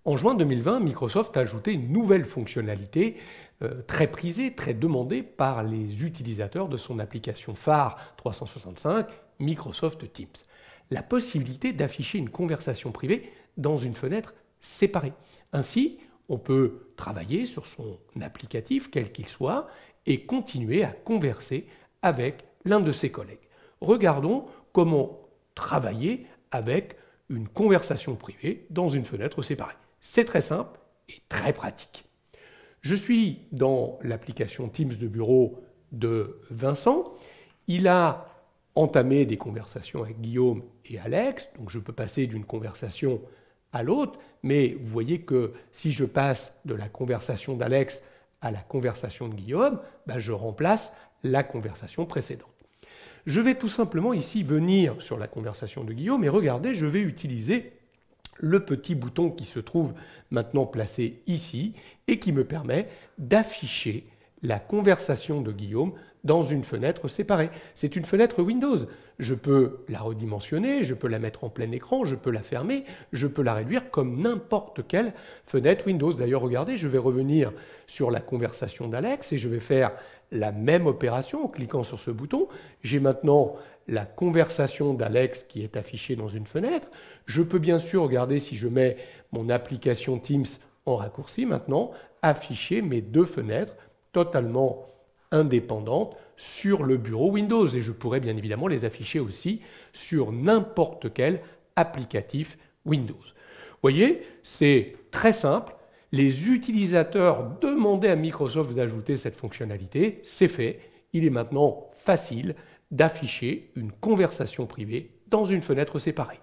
En juin 2020, Microsoft a ajouté une nouvelle fonctionnalité très prisée, très demandée par les utilisateurs de son application phare 365, Microsoft Teams. La possibilité d'afficher une conversation privée dans une fenêtre séparée. Ainsi, on peut travailler sur son applicatif, quel qu'il soit, et continuer à converser avec l'un de ses collègues. Regardons comment travailler avec une conversation privée dans une fenêtre séparée. C'est très simple et très pratique. Je suis dans l'application Teams de bureau de Vincent. Il a entamé des conversations avec Guillaume et Alex, donc je peux passer d'une conversation à l'autre, mais vous voyez que si je passe de la conversation d'Alex à la conversation de Guillaume, je remplace la conversation précédente. Je vais tout simplement ici venir sur la conversation de Guillaume et regardez, je vais utiliser le petit bouton qui se trouve maintenant placé ici et qui me permet d'afficher la conversation de Guillaume dans une fenêtre séparée. C'est une fenêtre Windows. Je peux la redimensionner, je peux la mettre en plein écran, je peux la fermer, je peux la réduire comme n'importe quelle fenêtre Windows. D'ailleurs, regardez, je vais revenir sur la conversation d'Alex et je vais faire la même opération en cliquant sur ce bouton. J'ai maintenant la conversation d'Alex qui est affichée dans une fenêtre. Je peux bien sûr, regarder si je mets mon application Teams en raccourci maintenant, afficher mes deux fenêtres totalement indépendantes sur le bureau Windows. Et je pourrais bien évidemment les afficher aussi sur n'importe quel applicatif Windows. Vous voyez, c'est très simple. Les utilisateurs demandaient à Microsoft d'ajouter cette fonctionnalité. C'est fait. Il est maintenant facile d'afficher une conversation privée dans une fenêtre séparée.